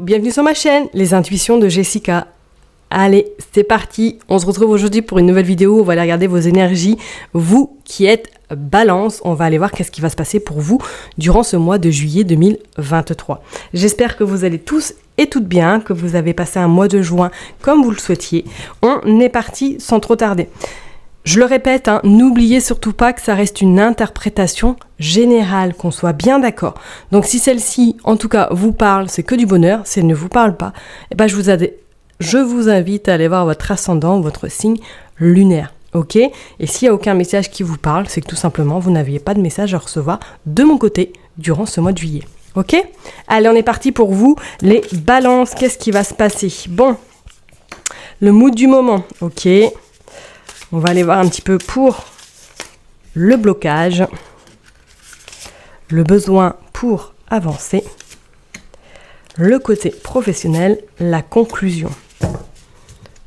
bienvenue sur ma chaîne, les intuitions de Jessica. Allez, c'est parti, on se retrouve aujourd'hui pour une nouvelle vidéo, on va aller regarder vos énergies. Vous qui êtes Balance, on va aller voir qu'est-ce qui va se passer pour vous durant ce mois de juillet 2023. J'espère que vous allez tous et toutes bien, que vous avez passé un mois de juin comme vous le souhaitiez. On est parti sans trop tarder. Je le répète, n'oubliez surtout pas que ça reste une interprétation générale, qu'on soit bien d'accord. Donc si celle-ci, en tout cas, vous parle, c'est que du bonheur. Si elle ne vous parle pas, je vous invite à aller voir votre ascendant, votre signe lunaire. Ok ? Et s'il n'y a aucun message qui vous parle, c'est que tout simplement, vous n'aviez pas de message à recevoir de mon côté durant ce mois de juillet. Ok ? Allez, on est parti pour vous, les balances. Qu'est-ce qui va se passer ? Bon, le mood du moment. Ok. On va aller voir un petit peu pour le blocage, le besoin pour avancer, le côté professionnel, la conclusion.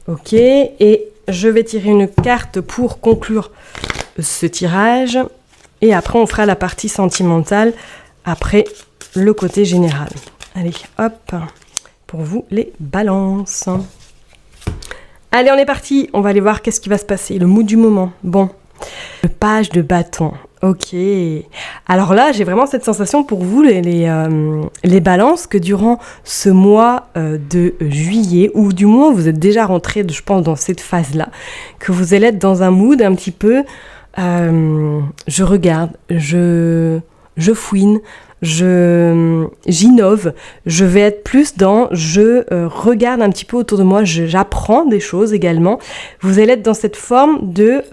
Ok, et je vais tirer une carte pour conclure ce tirage. Et après, on fera la partie sentimentale, après le côté général. Allez, hop, pour vous les balances. Allez, on est parti. On va aller voir qu'est-ce qui va se passer. Le mood du moment. Bon, le page de bâton. Ok. Alors là, j'ai vraiment cette sensation pour vous, les balances, que durant ce mois de juillet, ou du moins vous êtes déjà rentrés, je pense, dans cette phase-là, que vous allez être dans un mood un petit peu, je regarde, je fouine, j'innove, je vais être plus dans je regarde un petit peu autour de moi, j'apprends des choses également. Vous allez être dans cette forme de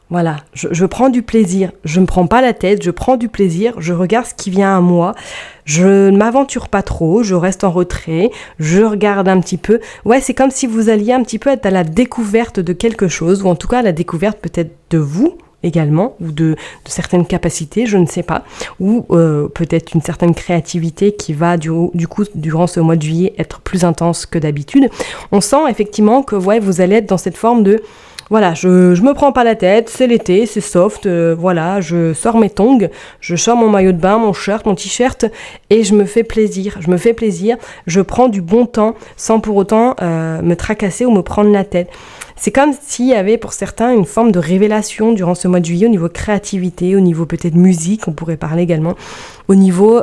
voilà, je prends du plaisir, je ne me prends pas la tête, je prends du plaisir, je regarde ce qui vient à moi, je ne m'aventure pas trop, je reste en retrait, je regarde un petit peu. Ouais, c'est comme si vous alliez un petit peu être à la découverte de quelque chose, ou en tout cas à la découverte peut-être de vous également, ou de certaines capacités, je ne sais pas, ou peut-être une certaine créativité qui va du coup durant ce mois de juillet être plus intense que d'habitude. On sent effectivement que ouais, vous allez être dans cette forme de voilà, je me prends pas la tête, c'est l'été, c'est soft, voilà, je sors mes tongs, je sors mon maillot de bain, mon shirt, mon t-shirt et je me fais plaisir, je prends du bon temps sans pour autant me tracasser ou me prendre la tête. C'est comme s'il y avait pour certains une forme de révélation durant ce mois de juillet au niveau créativité, au niveau peut-être musique, on pourrait parler également, au niveau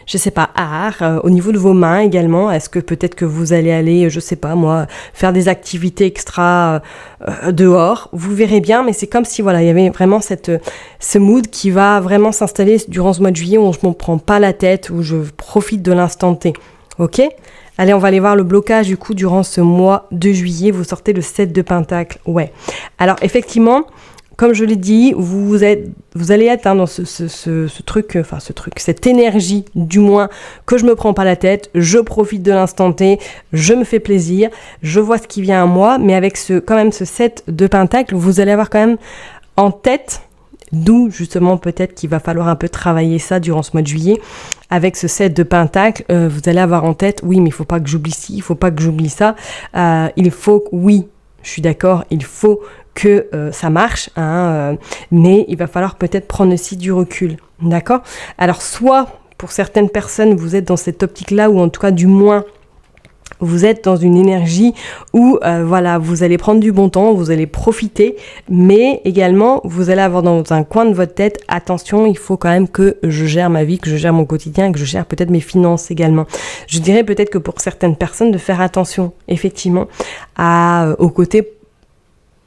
je sais pas, art, au niveau de vos mains également. Est-ce que peut-être que vous allez aller, je sais pas moi, faire des activités extra dehors, vous verrez bien, mais c'est comme si voilà, il y avait vraiment ce mood qui va vraiment s'installer durant ce mois de juillet où je ne me prends pas la tête, où je profite de l'instant T. Ok ? Allez, on va aller voir le blocage du coup durant ce mois de juillet. Vous sortez le 7 de Pentacle. Ouais. Alors effectivement, comme je l'ai dit, vous allez être dans ce truc, cette énergie du moins, que je me prends pas la tête, je profite de l'instant T, je me fais plaisir, je vois ce qui vient à moi, mais avec ce 7 de Pentacle, vous allez avoir quand même en tête, d'où justement peut-être qu'il va falloir un peu travailler ça durant ce mois de juillet, avec ce 7 de Pentacle, vous allez avoir en tête, oui mais il faut pas que j'oublie ci, il faut pas que j'oublie ça, il faut, oui, je suis d'accord, il faut que ça marche, mais il va falloir peut-être prendre aussi du recul, d'accord ? Alors soit pour certaines personnes vous êtes dans cette optique-là, ou en tout cas du moins vous êtes dans une énergie où voilà, vous allez prendre du bon temps, vous allez profiter, mais également vous allez avoir dans un coin de votre tête, attention, il faut quand même que je gère ma vie, que je gère mon quotidien, que je gère peut-être mes finances également. Je dirais peut-être que pour certaines personnes de faire attention effectivement au côté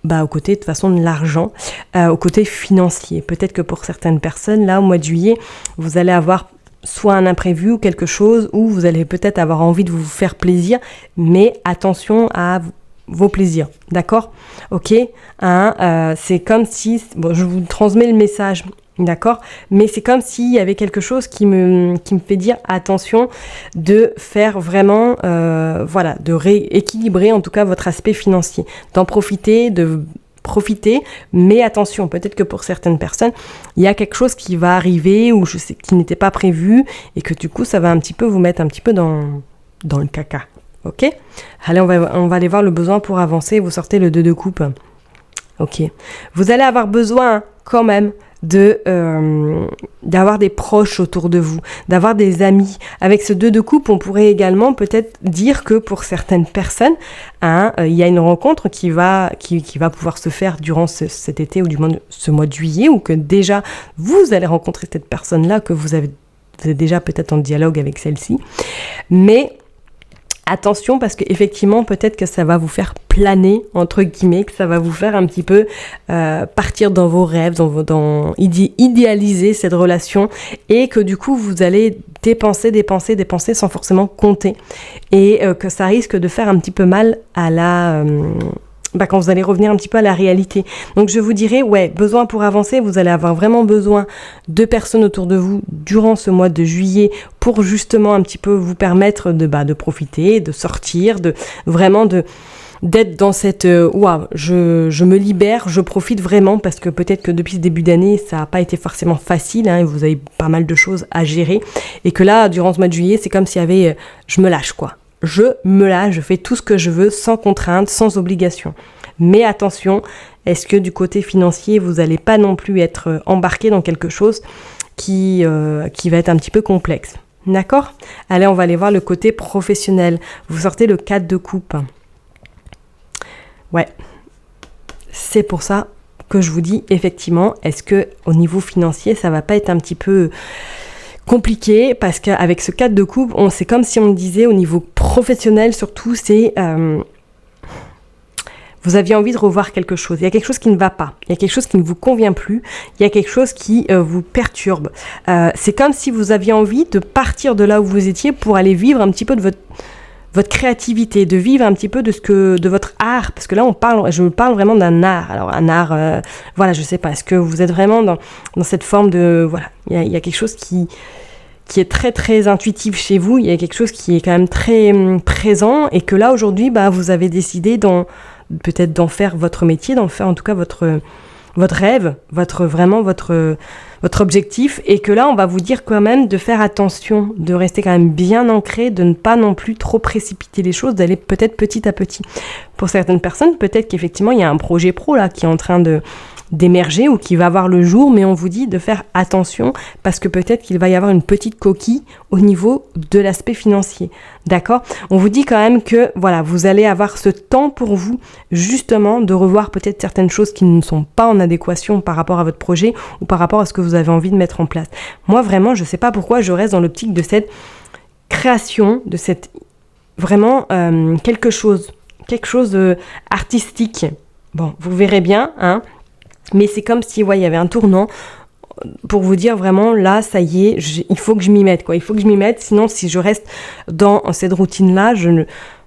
de toute façon de l'argent, au côté financier. Peut-être que pour certaines personnes, là, au mois de juillet, vous allez avoir soit un imprévu ou quelque chose où vous allez peut-être avoir envie de vous faire plaisir, mais attention à vos plaisirs, d'accord ? Ok ? C'est comme si... Bon, je vous transmets le message, d'accord ? Mais c'est comme s'il y avait quelque chose qui me fait dire attention de faire vraiment, de rééquilibrer en tout cas votre aspect financier, d'en profiter, mais attention, peut-être que pour certaines personnes, il y a quelque chose qui va arriver ou qui n'était pas prévu et que du coup, ça va un petit peu vous mettre un petit peu dans le caca. Ok ? Allez, on va aller voir le besoin pour avancer. Vous sortez le 2 de coupe. Ok. Vous allez avoir besoin quand même d'avoir des proches autour de vous, d'avoir des amis. Avec ce 2 de coupe, on pourrait également peut-être dire que pour certaines personnes, il y a une rencontre qui va pouvoir se faire durant cet été ou du moins ce mois de juillet, ou que déjà vous allez rencontrer cette personne-là, que vous êtes déjà peut-être en dialogue avec celle-ci. Mais attention, parce qu'effectivement, peut-être que ça va vous faire planer, entre guillemets, que ça va vous faire un petit peu partir dans vos rêves, idéaliser cette relation, et que du coup, vous allez dépenser sans forcément compter. Et que ça risque de faire un petit peu mal à quand vous allez revenir un petit peu à la réalité. Donc je vous dirais, besoin pour avancer, vous allez avoir vraiment besoin de personnes autour de vous durant ce mois de juillet pour justement un petit peu vous permettre de profiter, de sortir, d'être dans cette je me libère, je profite vraiment, parce que peut-être que depuis ce début d'année, ça n'a pas été forcément facile, et vous avez pas mal de choses à gérer, et que là, durant ce mois de juillet, c'est comme s'il y avait, je me lâche quoi. Je me lâche, je fais tout ce que je veux, sans contrainte, sans obligation. Mais attention, est-ce que du côté financier, vous n'allez pas non plus être embarqué dans quelque chose qui va être un petit peu complexe. D'accord ? Allez, on va aller voir le côté professionnel. Vous sortez le 4 de coupe. Ouais, c'est pour ça que je vous dis, effectivement, est-ce que au niveau financier, ça va pas être un petit peu compliqué, parce qu'avec ce 4 de coupe, c'est comme si on disait au niveau professionnel, surtout, c'est vous aviez envie de revoir quelque chose. Il y a quelque chose qui ne va pas. Il y a quelque chose qui ne vous convient plus. Il y a quelque chose qui vous perturbe. C'est comme si vous aviez envie de partir de là où vous étiez pour aller vivre un petit peu de votre créativité, de vivre un petit peu de votre art, parce que là je parle vraiment d'un art. Alors un art, je sais pas, est-ce que vous êtes vraiment dans cette forme de, il y a quelque chose qui est très très intuitif chez vous, il y a quelque chose qui est quand même très présent, et que là aujourd'hui, vous avez décidé peut-être d'en faire votre métier, d'en faire en tout cas votre rêve, votre objectif, et que là on va vous dire quand même de faire attention, de rester quand même bien ancré, de ne pas non plus trop précipiter les choses, d'aller peut-être petit à petit. Pour certaines personnes, peut-être qu'effectivement il y a un projet pro là qui est en train d'émerger ou qui va voir le jour, mais on vous dit de faire attention, parce que peut-être qu'il va y avoir une petite coquille au niveau de l'aspect financier. D'accord ? On vous dit quand même que vous allez avoir ce temps pour vous, justement, de revoir peut-être certaines choses qui ne sont pas en adéquation par rapport à votre projet ou par rapport à ce que vous avez envie de mettre en place. Moi, vraiment, je ne sais pas pourquoi je reste dans l'optique de cette création, de cette vraiment quelque chose artistique. Bon, vous verrez bien, mais c'est comme si, il y avait un tournant pour vous dire vraiment, là, ça y est, il faut que je m'y mette, quoi. Il faut que je m'y mette, sinon, si je reste dans cette routine-là,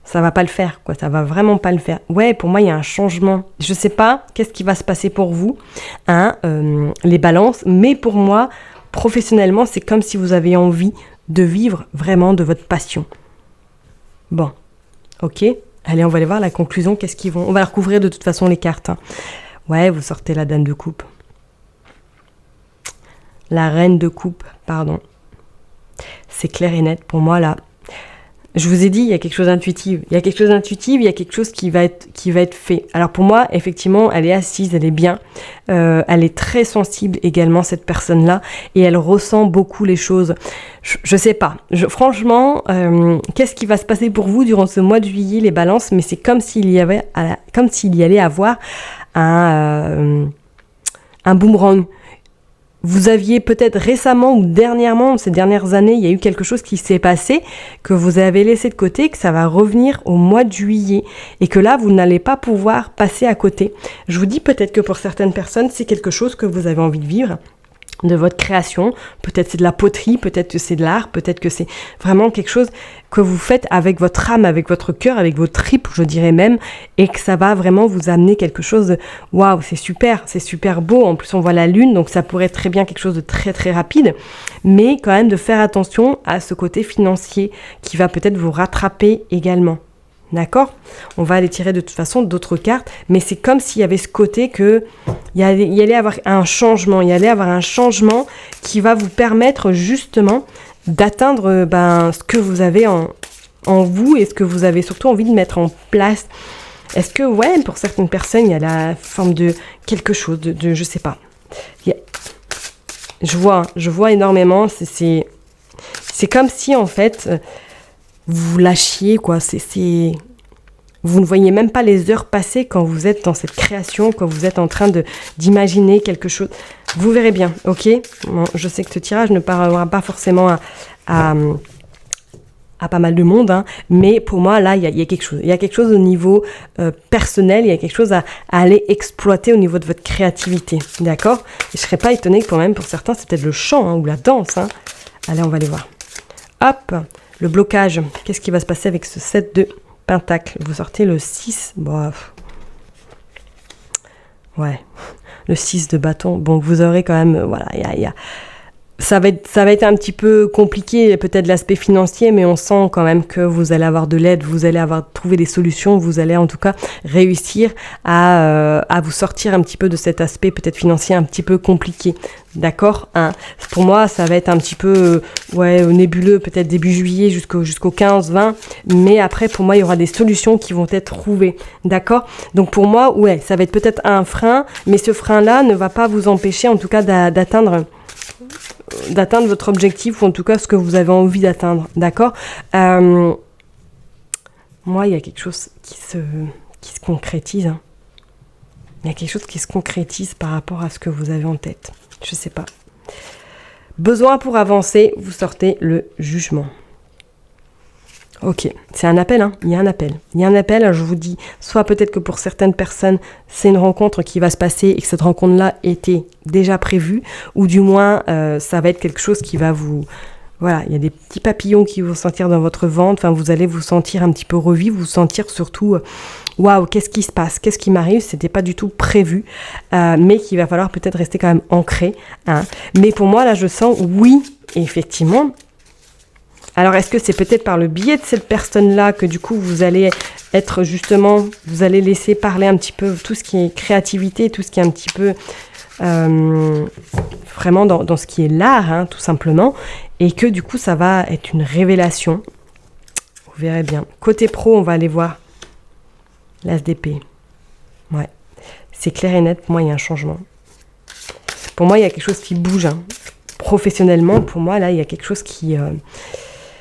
ça va pas le faire, quoi. Ça va vraiment pas le faire. Ouais, pour moi, il y a un changement. Je sais pas qu'est-ce qui va se passer pour vous, les balances, mais pour moi, professionnellement, c'est comme si vous avez envie de vivre vraiment de votre passion. Bon, ok. Allez, on va aller voir la conclusion. On va recouvrir de toute façon les cartes. Ouais, vous sortez la dame de coupe. La reine de coupe, pardon. C'est clair et net pour moi là. Je vous ai dit, il y a quelque chose d'intuitif. Il y a quelque chose qui va être fait. Alors pour moi, effectivement, elle est assise, elle est bien. Elle est très sensible également, cette personne-là. Et elle ressent beaucoup les choses. Je sais pas. Franchement, qu'est-ce qui va se passer pour vous durant ce mois de juillet, les balances ? Mais c'est comme s'il y allait avoir un boomerang. Vous aviez peut-être récemment ou dernièrement, ces dernières années, il y a eu quelque chose qui s'est passé, que vous avez laissé de côté, que ça va revenir au mois de juillet, et que là, vous n'allez pas pouvoir passer à côté. Je vous dis peut-être que pour certaines personnes, c'est quelque chose que vous avez envie de vivre, de votre création, peut-être c'est de la poterie, peut-être que c'est de l'art, peut-être que c'est vraiment quelque chose que vous faites avec votre âme, avec votre cœur, avec vos tripes, je dirais même, et que ça va vraiment vous amener quelque chose de waouh, c'est super beau, en plus on voit la lune, donc ça pourrait être très bien quelque chose de très très rapide, mais quand même de faire attention à ce côté financier qui va peut-être vous rattraper également. D'accord ? On va aller tirer de toute façon d'autres cartes, mais c'est comme s'il y avait ce côté que il y allait avoir un changement, qui va vous permettre justement d'atteindre ce que vous avez en vous et ce que vous avez surtout envie de mettre en place. Est-ce que, pour certaines personnes, il y a la forme de quelque chose, de je sais pas. Je vois énormément. C'est comme si, en fait, vous lâchiez, quoi. Vous ne voyez même pas les heures passer quand vous êtes dans cette création, quand vous êtes en train d'imaginer quelque chose. Vous verrez bien, ok? Bon, je sais que ce tirage ne parlera pas forcément à pas mal de monde, hein, mais pour moi, là, il y a quelque chose. Il y a quelque chose au niveau personnel, il y a quelque chose à aller exploiter au niveau de votre créativité, d'accord? Et je ne serais pas étonnée que pour certains, c'est peut-être le chant, hein, ou la danse. Hein. Allez, on va aller voir. Hop, le blocage. Qu'est-ce qui va se passer avec ce 7 de Pentacle? Vous sortez le 6. Bon, ouais, le 6 de bâton. Bon, vous aurez quand même... voilà, ça va être un petit peu compliqué, peut-être l'aspect financier, mais on sent quand même que vous allez avoir de l'aide, vous allez trouver des solutions, vous allez en tout cas réussir à vous sortir un petit peu de cet aspect peut-être financier un petit peu compliqué. D'accord, hein. Pour moi, ça va être un petit peu nébuleux, peut-être début juillet jusqu'au 15-20, mais après, pour moi, il y aura des solutions qui vont être trouvées. D'accord? Donc pour moi, ça va être peut-être un frein, mais ce frein-là ne va pas vous empêcher en tout cas d'atteindre votre objectif, ou en tout cas ce que vous avez envie d'atteindre, d'accord? Moi, il y a quelque chose qui se concrétise. Hein. Il y a quelque chose qui se concrétise par rapport à ce que vous avez en tête. Je sais pas. Besoin pour avancer, vous sortez le jugement. Ok, c'est un appel, hein. Il y a un appel. Je vous dis, soit peut-être que pour certaines personnes, c'est une rencontre qui va se passer et que cette rencontre-là était déjà prévue, ou du moins, ça va être quelque chose qui va vous... Voilà, il y a des petits papillons qui vont sentir dans votre ventre, enfin, vous allez vous sentir un petit peu revivre, vous sentir surtout... Waouh, qu'est-ce qui se passe? Qu'est-ce qui m'arrive? C'était pas du tout prévu, mais qu'il va falloir peut-être rester quand même ancré. Hein. Mais pour moi, là, je sens, oui, effectivement... Alors, est-ce que c'est peut-être par le biais de cette personne-là que du coup, vous allez être justement, vous allez laisser parler un petit peu tout ce qui est créativité, tout ce qui est un petit peu vraiment dans ce qui est l'art, hein, tout simplement, et que du coup, ça va être une révélation. Vous verrez bien. Côté pro, on va aller voir l'As d'épée. Ouais, c'est clair et net, pour moi, il y a un changement. Pour moi, il y a quelque chose qui bouge. Hein. Professionnellement, pour moi, là, il y a quelque chose qui...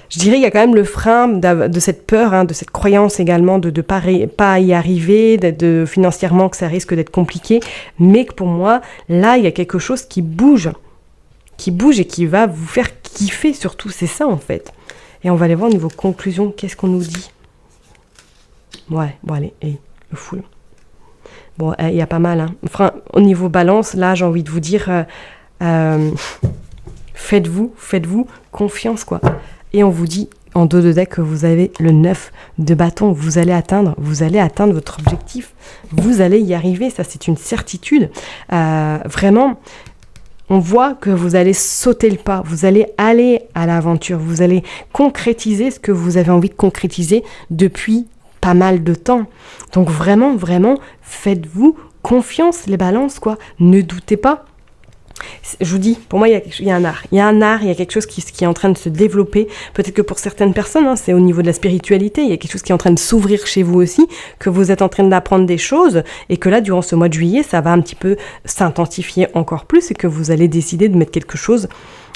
je dirais, il y a quand même le frein de cette peur, hein, de cette croyance également de pas y arriver, de financièrement que ça risque d'être compliqué, mais que pour moi, là, il y a quelque chose qui bouge et qui va vous faire kiffer surtout, c'est ça en fait. Et on va aller voir au niveau conclusion, qu'est-ce qu'on nous dit? Ouais, bon allez, le full. Bon, il y a pas mal, hein. Enfin, au niveau balance, là, j'ai envie de vous dire, faites-vous confiance, quoi. Et on vous dit en dos de deck que vous avez le 9 de bâton. Vous allez atteindre votre objectif. Vous allez y arriver, ça c'est une certitude. Vraiment, on voit que vous allez sauter le pas. Vous allez aller à l'aventure. Vous allez concrétiser ce que vous avez envie de concrétiser depuis pas mal de temps. Donc vraiment, faites-vous confiance, les balances, quoi. Ne doutez pas. Je vous dis, pour moi, il y a un art. Il y a quelque chose qui est en train de se développer. Peut-être que pour certaines personnes, hein, c'est au niveau de la spiritualité. Il y a quelque chose qui est en train de s'ouvrir chez vous aussi, que vous êtes en train d'apprendre des choses et que là, durant ce mois de juillet, ça va un petit peu s'intensifier encore plus et que vous allez décider de mettre quelque chose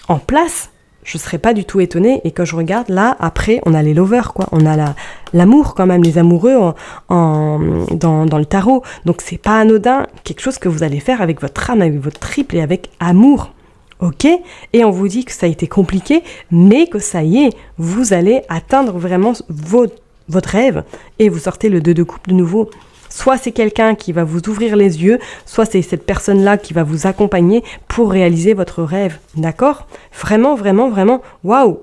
en place. Je ne serais pas du tout étonnée. Et quand je regarde, là, après, on a les lovers, quoi. On a l'amour, quand même, les amoureux dans le tarot. Donc, c'est pas anodin. Quelque chose que vous allez faire avec votre âme, avec votre triple et avec amour. Ok? Et on vous dit que ça a été compliqué, mais que ça y est, vous allez atteindre vraiment votre rêve. Et vous sortez le 2 de coupe de nouveau. Soit c'est quelqu'un qui va vous ouvrir les yeux, soit c'est cette personne-là qui va vous accompagner pour réaliser votre rêve. D'accord? Vraiment, waouh!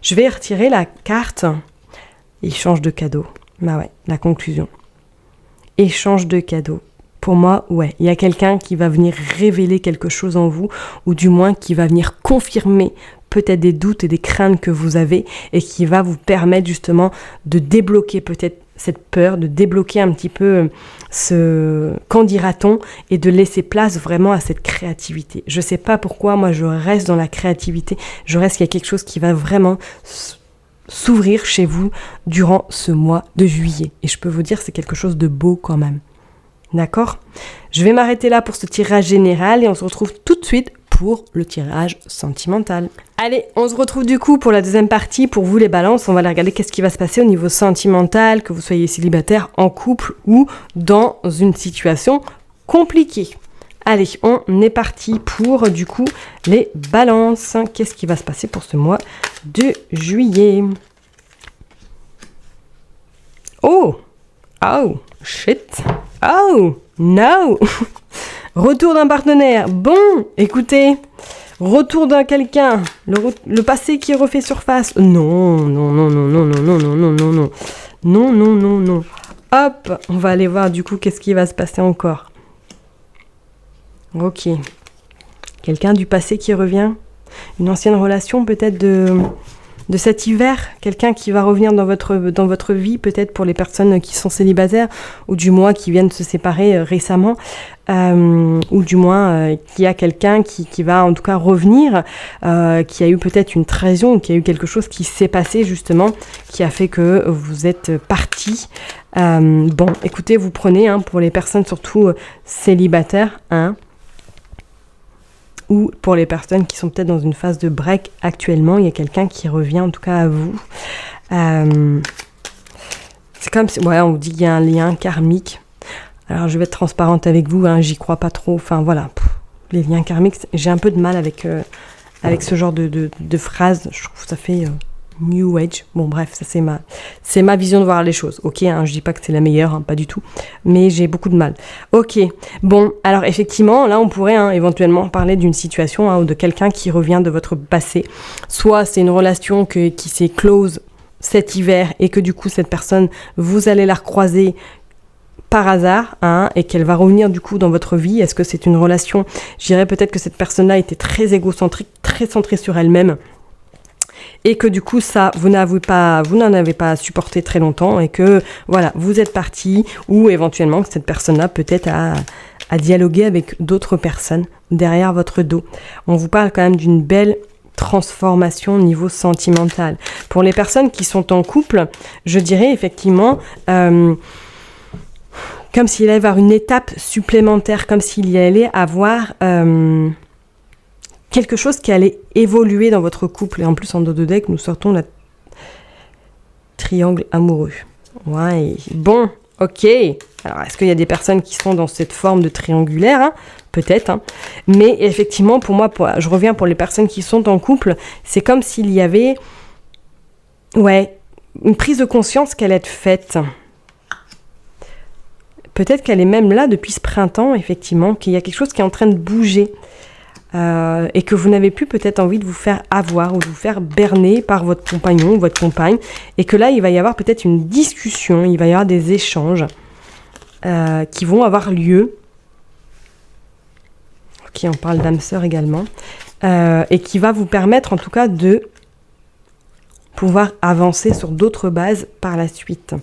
Je vais retirer la carte échange de cadeaux. Bah ouais, la conclusion. Échange de cadeaux. Pour moi, ouais, il y a quelqu'un qui va venir révéler quelque chose en vous, ou du moins qui va venir confirmer peut-être des doutes et des craintes que vous avez, et qui va vous permettre justement de débloquer peut-être cette peur, de débloquer un petit peu ce qu'en dira-t-on et de laisser place vraiment à cette créativité. Je sais pas pourquoi, moi je reste dans la créativité, il y a quelque chose qui va vraiment s'ouvrir chez vous durant ce mois de juillet. Et je peux vous dire, c'est quelque chose de beau quand même. D'accord ? Je vais m'arrêter là pour ce tirage général et on se retrouve tout de suite pour le tirage sentimental. Allez, on se retrouve du coup pour la deuxième partie. Pour vous les balances, on va aller regarder qu'est-ce qui va se passer au niveau sentimental, que vous soyez célibataire, en couple ou dans une situation compliquée. Allez, on est parti pour du coup les balances. Qu'est-ce qui va se passer pour ce mois de juillet? Oh, shit, oh, no. Retour d'un partenaire. Bon, écoutez, retour d'un quelqu'un. Le passé qui refait surface. Non. Hop, on va aller voir du coup qu'est-ce qui va se passer encore. Ok. Quelqu'un du passé qui revient. Une ancienne relation peut-être de cet hiver, quelqu'un qui va revenir dans votre vie, peut-être pour les personnes qui sont célibataires, ou du moins qui viennent de se séparer récemment, ou du moins qu'il y a quelqu'un qui va en tout cas revenir, qui a eu peut-être une trahison, ou qui a eu quelque chose qui s'est passé justement, qui a fait que vous êtes partis. Bon, écoutez, vous prenez, pour les personnes surtout célibataires, ou pour les personnes qui sont peut-être dans une phase de break actuellement, il y a quelqu'un qui revient en tout cas à vous. C'est comme si, on vous dit qu'il y a un lien karmique. Alors je vais être transparente avec vous, j'y crois pas trop. Enfin voilà, les liens karmiques, j'ai un peu de mal avec ce genre de phrase. Je trouve que ça fait New Age. Bon bref, ça c'est ma vision de voir les choses. Ok, je dis pas que c'est la meilleure, pas du tout, mais j'ai beaucoup de mal. Ok, bon, alors effectivement, là on pourrait éventuellement parler d'une situation ou de quelqu'un qui revient de votre passé. Soit c'est une relation qui s'est close cet hiver et que du coup cette personne, vous allez la recroiser par hasard, et qu'elle va revenir du coup dans votre vie. Est-ce que c'est une relation, je dirais peut-être que cette personne-là était très égocentrique, très centrée sur elle-même, et que du coup ça, vous n'en avez pas supporté très longtemps, et que voilà, vous êtes parti, ou éventuellement que cette personne-là peut-être a dialogué avec d'autres personnes derrière votre dos. On vous parle quand même d'une belle transformation au niveau sentimental. Pour les personnes qui sont en couple, je dirais effectivement comme s'il allait y avoir une étape supplémentaire, comme s'il y allait avoir quelque chose qui allait évoluer dans votre couple. Et en plus, en dos de deck, nous sortons le triangle amoureux. Ouais, bon, ok. Alors, est-ce qu'il y a des personnes qui sont dans cette forme de triangulaire? Peut-être. Mais effectivement, pour moi, je reviens pour les personnes qui sont en couple, c'est comme s'il y avait une prise de conscience qu'elle est faite. Peut-être qu'elle est même là depuis ce printemps, effectivement, qu'il y a quelque chose qui est en train de bouger et que vous n'avez plus peut-être envie de vous faire avoir ou de vous faire berner par votre compagnon ou votre compagne, et que là, il va y avoir peut-être une discussion, il va y avoir des échanges qui vont avoir lieu. Ok, on parle d'âme sœur également, et qui va vous permettre en tout cas de pouvoir avancer sur d'autres bases par la suite.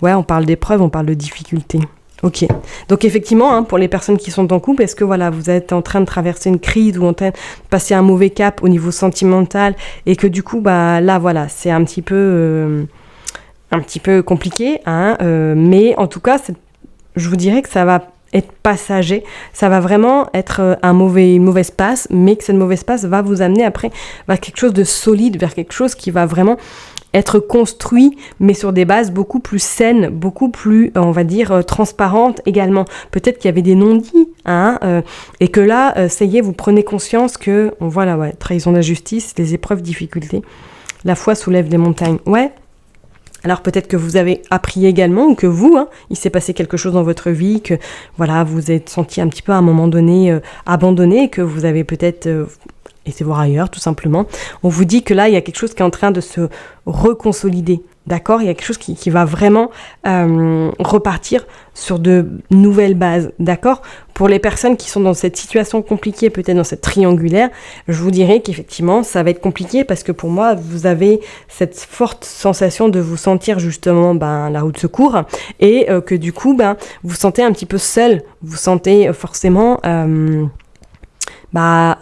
Ouais, on parle d'épreuves, on parle de difficultés. Ok, donc effectivement, pour les personnes qui sont en couple, est-ce que voilà, vous êtes en train de traverser une crise ou en train de passer un mauvais cap au niveau sentimental, et que du coup, là, voilà, c'est un petit peu compliqué, mais en tout cas, je vous dirais que ça va être passager, ça va vraiment être un mauvais passe, mais que cette mauvaise passe va vous amener après vers quelque chose de solide, vers quelque chose qui va vraiment être construit, mais sur des bases beaucoup plus saines, beaucoup plus, on va dire, transparentes également. Peut-être qu'il y avait des non-dits, et que là, ça y est, vous prenez conscience que, voilà, trahison de la justice, les épreuves, difficultés, la foi soulève des montagnes. Ouais. Alors peut-être que vous avez appris également, ou que vous, il s'est passé quelque chose dans votre vie, que voilà, vous êtes senti un petit peu à un moment donné abandonné, que vous avez peut-être été voir ailleurs, tout simplement. On vous dit que là, il y a quelque chose qui est en train de se reconsolider, d'accord? Il y a quelque chose qui va vraiment repartir sur de nouvelles bases, d'accord? Pour les personnes qui sont dans cette situation compliquée, peut-être dans cette triangulaire, je vous dirais qu'effectivement, ça va être compliqué, parce que pour moi, vous avez cette forte sensation de vous sentir justement la roue de secours, et que du coup, vous sentez un petit peu seul, vous sentez forcément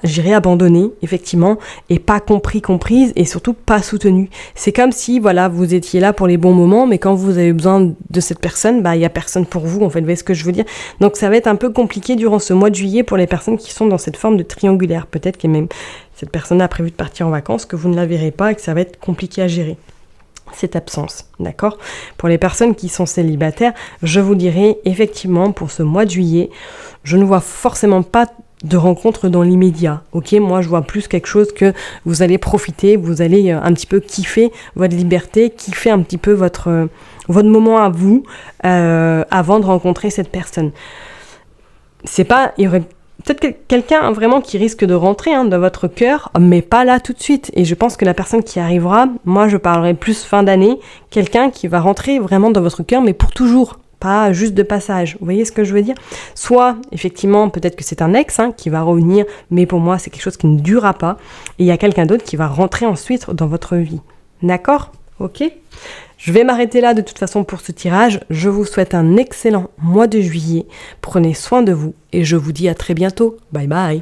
j'irai abandonner, effectivement, et pas comprise, et surtout pas soutenue. C'est comme si, voilà, vous étiez là pour les bons moments, mais quand vous avez besoin de cette personne, il y a personne pour vous, en fait, vous voyez ce que je veux dire? Donc ça va être un peu compliqué durant ce mois de juillet pour les personnes qui sont dans cette forme de triangulaire. Peut-être que même cette personne a prévu de partir en vacances, que vous ne la verrez pas et que ça va être compliqué à gérer. Cette absence, d'accord? Pour les personnes qui sont célibataires, je vous dirais effectivement pour ce mois de juillet, je ne vois forcément pas de rencontres dans l'immédiat, ok? Moi, je vois plus quelque chose que vous allez profiter, vous allez un petit peu kiffer votre liberté, kiffer un petit peu votre moment à vous avant de rencontrer cette personne. Il y aurait peut-être quelqu'un vraiment qui risque de rentrer dans votre cœur, mais pas là tout de suite. Et je pense que la personne qui arrivera, moi je parlerai plus fin d'année, quelqu'un qui va rentrer vraiment dans votre cœur, mais pour toujours, pas juste de passage. Vous voyez ce que je veux dire? Soit, effectivement, peut-être que c'est un ex qui va revenir, mais pour moi c'est quelque chose qui ne durera pas. Et il y a quelqu'un d'autre qui va rentrer ensuite dans votre vie. D'accord? Ok? Je vais m'arrêter là de toute façon pour ce tirage. Je vous souhaite un excellent mois de juillet. Prenez soin de vous et je vous dis à très bientôt. Bye bye.